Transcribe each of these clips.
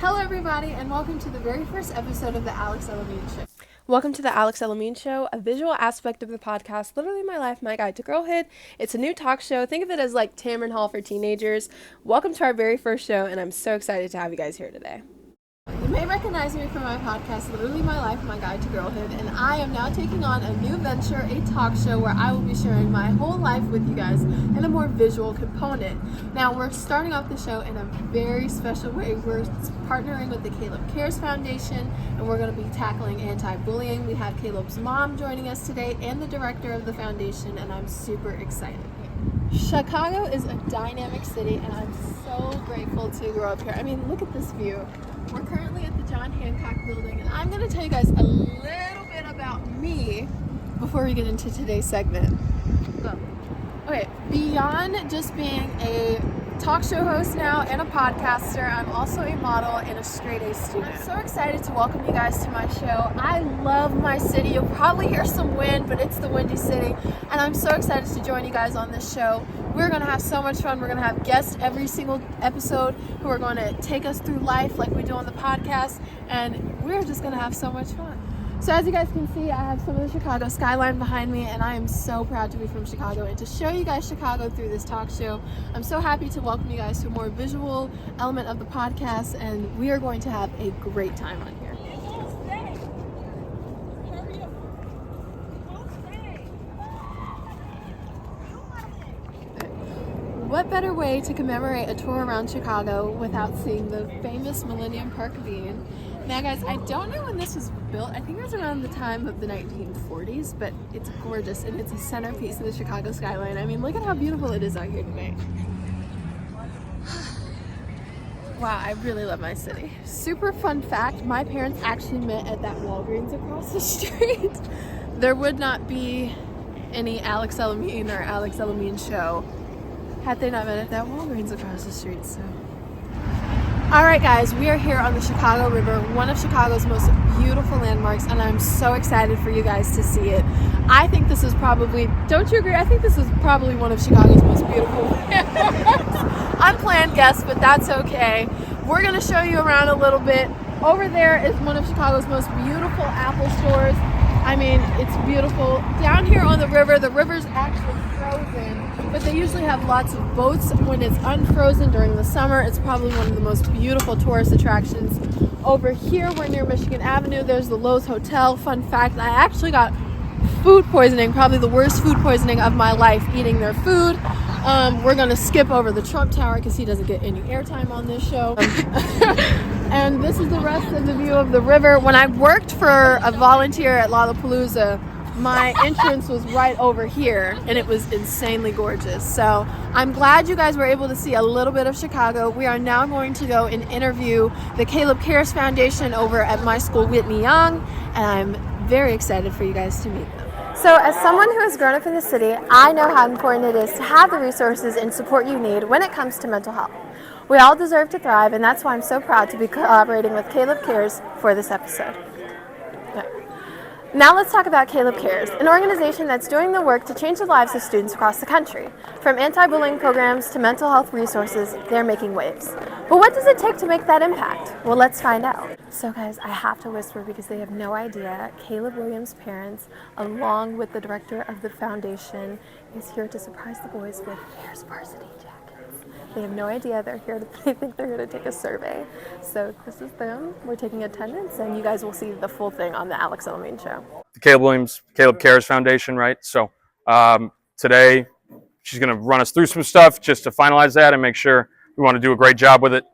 Hello everybody and welcome to the very first episode of the Alex El-Amin Show. Welcome to the Alex El-Amin Show, a visual aspect of the podcast, literally my life, my guide to girlhood. It's a new talk show. Think of it as like Tamron Hall for teenagers. Welcome to our very first show, and I'm so excited to have you guys here today. You may recognize me from my podcast, Literally My Life, My Guide to Girlhood, and I am now taking on a new venture, a talk show where I will be sharing my whole life with you guys in a more visual component. Now, we're starting off the show in a very special way. We're partnering with the Caleb Cares Foundation, and we're going to be tackling anti-bullying. We have Caleb's mom joining us today and the director of the foundation, and I'm super excited. Chicago is a dynamic city, and I'm so grateful to grow up here. I mean, look at this view. We're currently at the John Hancock building, and I'm going to tell you guys a little bit about me before we get into today's segment. Okay, beyond just being a talk show host now and a podcaster, I'm also a model and a straight A student. I'm so excited to welcome you guys to my show. I love my city. You'll probably hear some wind, but it's the Windy City, and I'm so excited to join you guys on this show. We're going to have so much fun. We're going to have guests every single episode who are going to take us through life like we do on the podcast, and we're just going to have so much fun. So as you guys can see, I have some of the Chicago skyline behind me, and I am so proud to be from Chicago and to show you guys Chicago through this talk show. I'm so happy to welcome you guys to a more visual element of the podcast, and we are going to have a great time on here. What better way to commemorate a tour around Chicago without seeing the famous Millennium Park Bean? Now guys, I don't know when this was built. I think it was around the time of the 1940s, but it's gorgeous and it's a centerpiece of the Chicago skyline. I mean, look at how beautiful it is out here today. Wow, I really love my city. Super fun fact, my parents actually met at that Walgreens across the street. There would not be any Alex El-Amin or Alex El-Amin Show had they not met at that Walgreens across the street, so. Alright guys, we are here on the Chicago River, one of Chicago's most beautiful landmarks, and I'm so excited for you guys to see it. I think this is probably, don't you agree? I think this is probably one of Chicago's most beautiful landmarks. Unplanned guess, but that's okay. We're going to show you around a little bit. Over there is one of Chicago's most beautiful Apple stores. I mean, it's beautiful. Down here on the river's actually frozen, but they usually have lots of boats when it's unfrozen during the summer. It's probably one of the most beautiful tourist attractions. Over here, we're near Michigan Avenue. There's the Lowe's Hotel. Fun fact, I actually got food poisoning, probably the worst food poisoning of my life, eating their food. We're going to skip over the Trump Tower because he doesn't get any airtime on this show. And this is the rest of the view of the river. When I worked for a volunteer at Lollapalooza, my entrance was right over here, and it was insanely gorgeous. So I'm glad you guys were able to see a little bit of Chicago. We are now going to go and interview the Caleb Cares Foundation over at my school, Whitney Young, and I'm very excited for you guys to meet them. So as someone who has grown up in the city, I know how important it is to have the resources and support you need when it comes to mental health. We all deserve to thrive, and that's why I'm so proud to be collaborating with Caleb Cares for this episode. Now let's talk about Caleb Cares, an organization that's doing the work to change the lives of students across the country. From anti-bullying programs to mental health resources, they're making waves. But what does it take to make that impact? Well, let's find out. So guys, I have to whisper because they have no idea. Caleb Williams' parents, along with the director of the foundation, is here to surprise the boys with Cares varsity jackets. They have no idea they're here. They think they're here to take a survey. So this is them. We're taking attendance, and you guys will see the full thing on the Alex El-Amin Show. The Caleb Cares Foundation, right? So today she's going to run us through some stuff just to finalize that and make sure we want to do a great job with it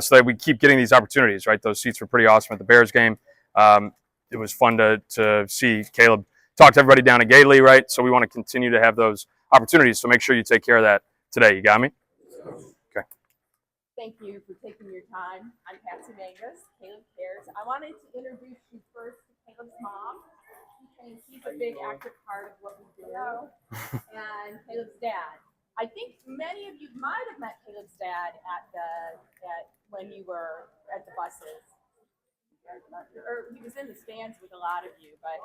so that we keep getting these opportunities, right? Those seats were pretty awesome at the Bears game. It was fun to see Caleb talk to everybody down at Gately, right? So we want to continue to have those opportunities. So make sure you take care of that today. You got me? Okay. Thank you for taking your time. I'm Patsy Mangus, Caleb Cares. I wanted to introduce you first to Caleb's mom. She's a big active part of what we do. And Caleb's dad. I think many of you might have met Caleb's dad at when you were at the buses. Or he was in the stands with a lot of you, but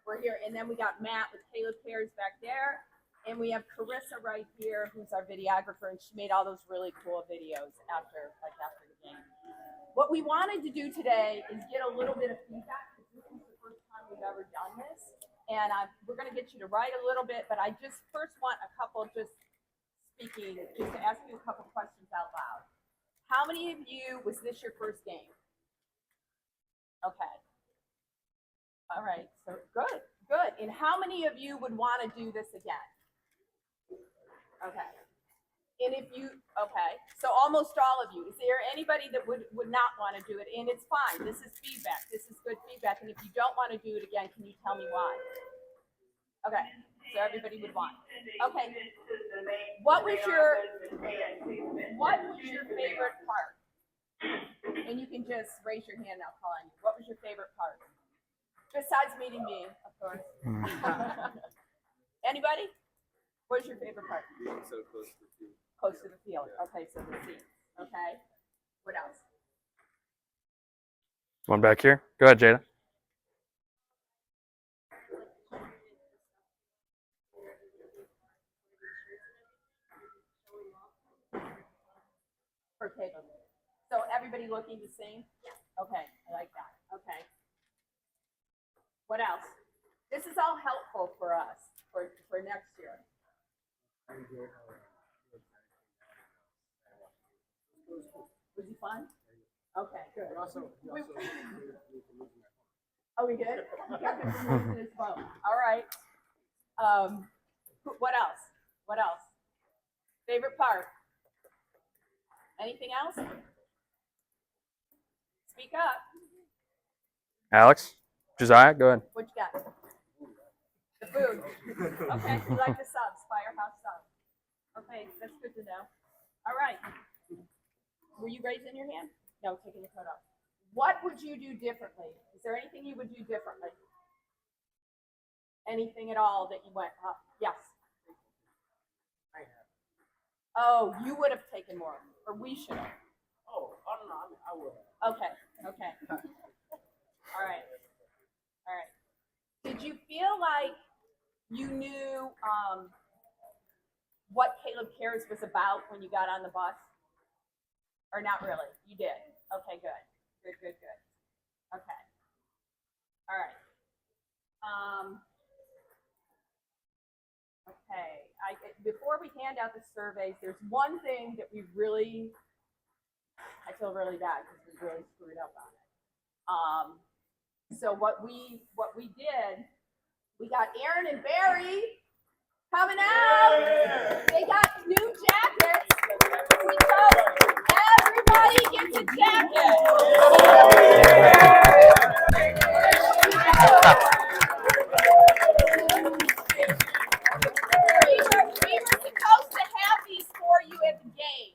we're here. And then we got Matt with Caleb Cares back there. And we have Carissa right here, who's our videographer, and she made all those really cool videos after the game. What we wanted to do today is get a little bit of feedback, because this is the first time we've ever done this. And we're going to get you to write a little bit, but I just first want a couple just speaking, just to ask you a couple questions out loud. How many of you, was this your first game? Okay. All right, so good, good. And how many of you would want to do this again? Okay. And if you, okay, so almost all of you. Is there anybody that would not want to do it? And it's fine. This is feedback. This is good feedback. And if you don't want to do it again, can you tell me why? Okay, so everybody would want. Okay. What was your favorite part? And you can just raise your hand. I'll call on you. What was your favorite part? Besides meeting me, of course. Anybody? What was your favorite part? So close to the field. Close to the field. Okay, so the seats. Okay. What else? One back here. Go ahead, Jada. For Caleb. So everybody looking the same? Yeah. Okay, I like that. Okay. What else? This is all helpful for us for next year. Was he fun? Okay, good. Oh, we did? He got good from losing his phone. All right. What else? What else? Favorite part? Anything else? Speak up. Alex, Josiah, go ahead. What you got? The food. Okay, you like the subs, Firehouse subs. Okay, that's good to know. All right. Were you raising your hand? No, taking your coat off. What would you do differently? Is there anything you would do differently? Anything at all that you went, yes. I have. Oh, you would have taken more, or we should have. Oh, I don't know. I would. Okay, okay. All right. All right. Did you feel like you knew what Caleb Cares was about when you got on the bus? Or not really? You did. Okay, good. Good, good, good. Okay. All right. Okay. Before we hand out the surveys, there's one thing that I feel really bad because we really screwed up on it. So what we did, we got Aaron and Barry coming out. They got new jackets. Because everybody gets a jacket. We were supposed to have these for you at the game,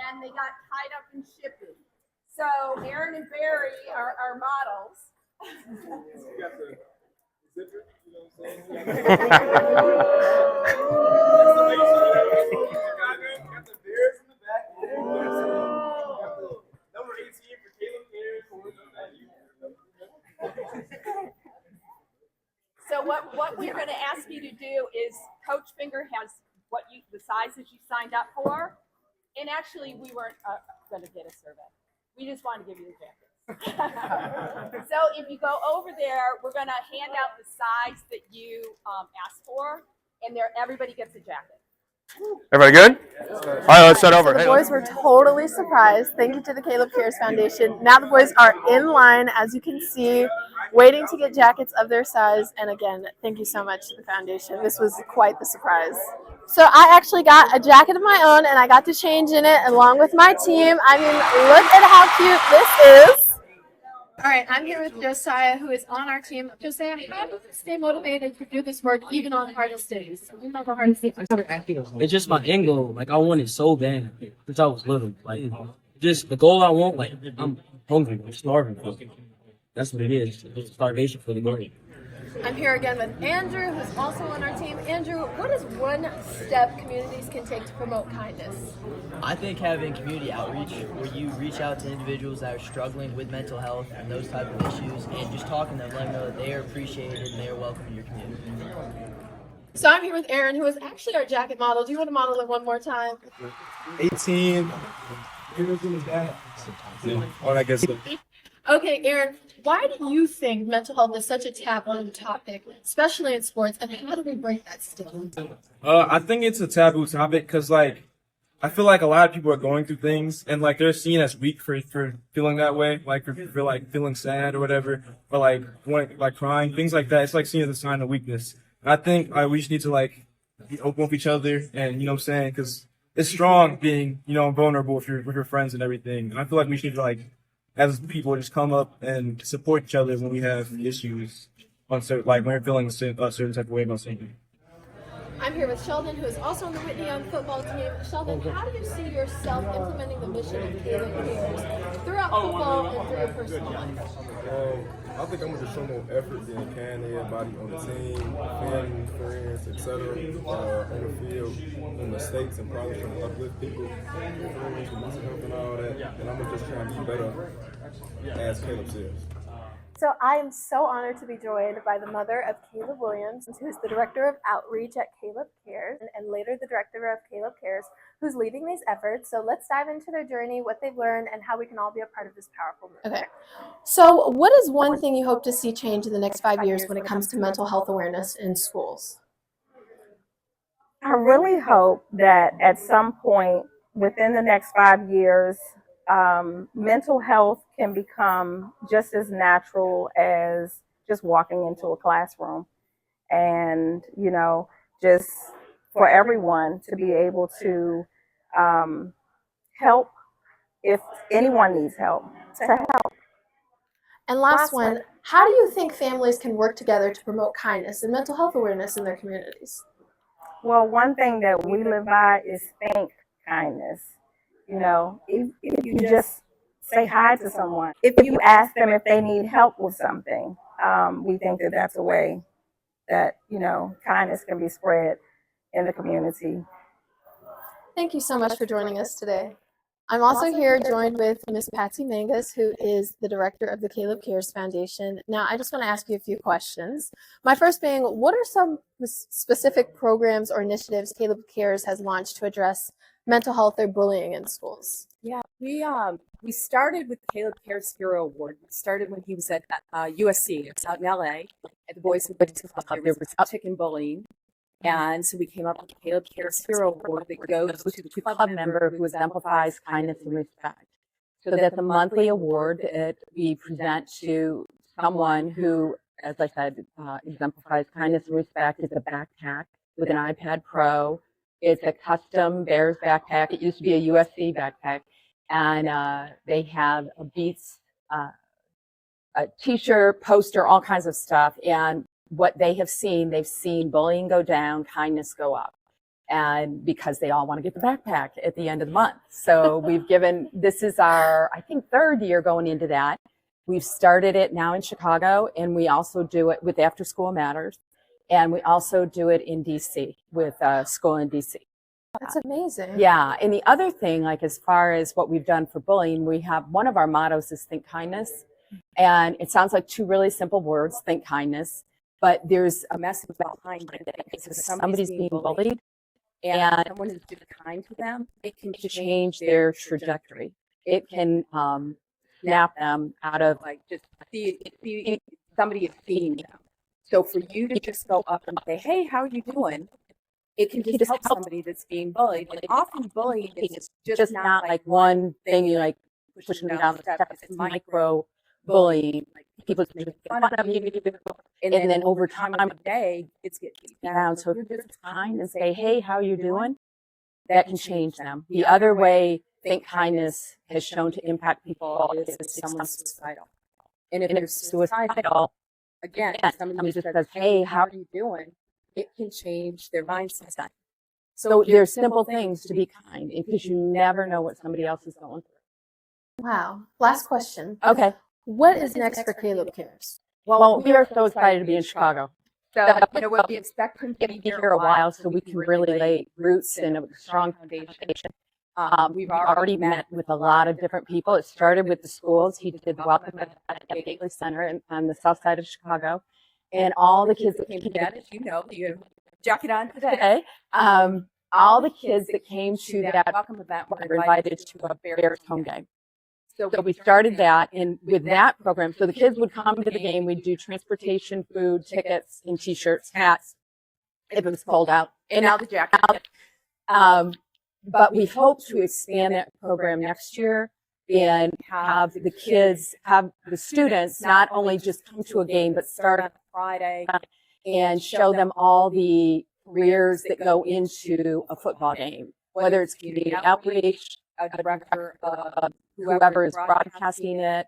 and they got tied up in shipping. So Aaron and Barry are our models. You got the zipper, you know what I'm saying? Got the bears in the back. Got the number 18 for Caleb Cares. So what we're going to ask you to do is Coach Finger has the sizes you signed up for, and actually we weren't going to get a survey. We just wanted to give you the jackets. So if you go over there, we're going to hand out the size that you asked for, and everybody gets a jacket. Everybody good? All right, let's set over. So the boys were totally surprised. Thank you to the Caleb Cares Foundation. Now the boys are in line, as you can see, waiting to get jackets of their size. And again, thank you so much to the foundation. This was quite the surprise. So I actually got a jacket of my own, and I got to change in it along with my team. I mean, look at how cute this is. All right, I'm here with Josiah, who is on our team. Josiah, how do you stay motivated to do this work even on the hardest days? Even on the hardest days. It's just my end goal. Like, I want it so bad since I was little. Like, just the goal I want, like, I'm hungry. I'm starving for it. That's what it is. It's starvation for the goal. I'm here again with Andrew, who's also on our team. Andrew, what is one step communities can take to promote kindness? I think having community outreach where you reach out to individuals that are struggling with mental health and those type of issues and just talking to them, letting them know that they are appreciated and they are welcome in your community. So I'm here with Aaron, who is actually our jacket model. Do you want to model it one more time? 18, All that good stuff. Okay, Aaron, why do you think mental health is such a taboo topic, especially in sports, and how do we break that stigma? I think it's a taboo topic because, like, I feel like a lot of people are going through things and, like, they're seen as weak for feeling that way, like, for like, feeling sad or whatever, or, like, like, crying, things like that. It's, like, seen as a sign of weakness. And I think we just need to, like, be open with each other and, you know what I'm saying? Because it's strong being, you know, vulnerable with your friends and everything. And I feel like we should, like, as people, just come up and support each other when we have issues on certain, like, when we're feeling a certain type of way about something. I'm here with Sheldon, who is also on the Whitney Young football team. Sheldon, how do you see yourself implementing the mission of Caleb Cares throughout football and through your personal life? I think I'm gonna just show more effort, being kind to everybody on the team, family, friends, etc. On the field, on mistakes and problems, trying to uplift people, mental health and all that. And I'm gonna just try and be better as Caleb says. So I am so honored to be joined by the mother of Caleb Williams, who's the director of outreach at Caleb Cares, and later the director of Caleb Cares, who's leading these efforts. So let's dive into their journey, what they've learned, and how we can all be a part of this powerful movement. Okay. So what is one thing you hope to see change in the next 5 years when it comes to mental health awareness in schools? I really hope that at some point within the next 5 years, mental health can become just as natural as just walking into a classroom. And, you know, just for everyone to be able to help if anyone needs help, to help. And last one, how do you think families can work together to promote kindness and mental health awareness in their communities? Well, one thing that we live by is think kindness. You know, if you just say hi to someone, if you ask them if they need help with something, we think that that's a way that, you know, kindness can be spread in the community. Thank you so much for joining us today. I'm also here joined with Miss Patsy Mangus, who is the director of the Caleb Cares Foundation. Now, I just want to ask you a few questions. My first being, what are some specific programs or initiatives Caleb Cares has launched to address mental health or bullying in schools? Yeah, we started with the Caleb Cares Hero Award. We started when he was at USC. It was out in LA at the Boys and Girls Club. There was uptick in bullying. And so we came up with the Caleb Cares Hero Award that goes to the club member who exemplifies kindness and respect. So that's a monthly award that we present to someone who, as I said, exemplifies kindness and respect. It's a backpack with an iPad Pro. It's a custom Bears backpack. It used to be a USC backpack. And they have a Beats, a t-shirt, poster, all kinds of stuff. And what they have seen, they've seen bullying go down, kindness go up. And because they all want to get the backpack at the end of the month. So we've given, this is our, I think, third year going into that. We've started it now in Chicago, and we also do it with After School Matters. And we also do it in DC with a school in DC. That's amazing. Yeah. And the other thing, like as far as what we've done for bullying, we have one of our mottos is think kindness. And it sounds like two really simple words, think kindness. But there's a message behind it. If somebody's being bullied and someone is just kind to them, it can change their trajectory. It can snap them out of like just somebody is seeing them. So for you to just go up and say, hey, how are you doing? It can just help somebody that's being bullied. And often bullying is just not like one thing you like pushing them down the steps. It's micro bullying. Like people just make fun of you. And then over time of the day, it's getting down. So if you're just kind and say, hey, how are you doing? That can change them. The other way think kindness has shown to impact people is if someone's suicidal. And if they're suicidal, again, somebody just says, hey, how are you doing? It can change their mindset. So there's simple things to be kind because you never know what somebody else is going through. Wow. Last question. Okay. What is next for Caleb Cares? Well, we are so excited to be in Chicago. So, you know, we'll be expecting to be here a while so we can really lay roots and a strong foundation. We've already met with a lot of different people. It started with the schools. He did the welcome at Gately Center on the south side of Chicago. And all the kids that came to that, as you know, you jacket on today. all the kids that came to that welcome event were invited to a Bears home game. So we started that, and with that program, so the kids would come to the game. We'd do transportation, food, tickets, and T-shirts, hats, if it was cold out, and now the jacket. But we hope to expand that program next year and have the kids, have the students not only just come to a game, but start on Friday and show them all the careers that go into a football game, whether it's community outreach, a director, whoever is broadcasting it,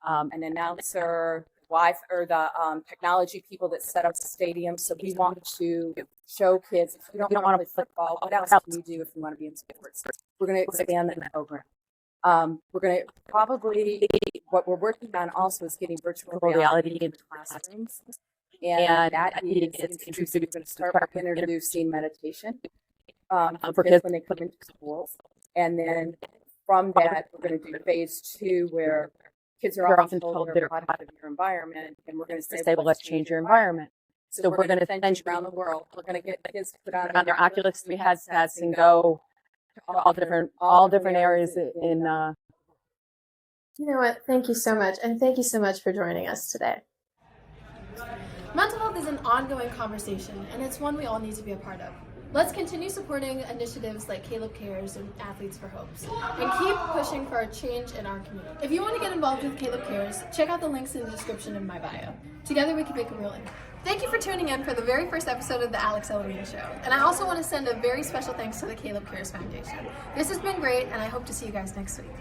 an announcer, or the technology people that set up the stadium. So we want to show kids, if you don't want to play football, what else can you do if you want to be in sports? We're going to expand that program. We're going to probably, what we're working on also is getting virtual reality in classrooms. And that is we're going to start by introducing meditation for kids when they come into schools. And then from that, we're going to do phase 2 where kids are often told they're a product of your environment, and we're going to say, well, let's change your environment. So we're going to send you around the world. We're going to get kids to put on their Oculus 3 headsets and go to all different areas in. You know what? Thank you so much, and thank you so much for joining us today. Mental health is an ongoing conversation, and it's one we all need to be a part of. Let's continue supporting initiatives like Caleb Cares and Athletes for Hopes, and keep pushing for a change in our community. If you want to get involved with Caleb Cares, check out the links in the description in my bio. Together we can make a real impact. Thank you for tuning in for the very first episode of the Alex El-Amin Show, and I also want to send a very special thanks to the Caleb Cares Foundation. This has been great, and I hope to see you guys next week.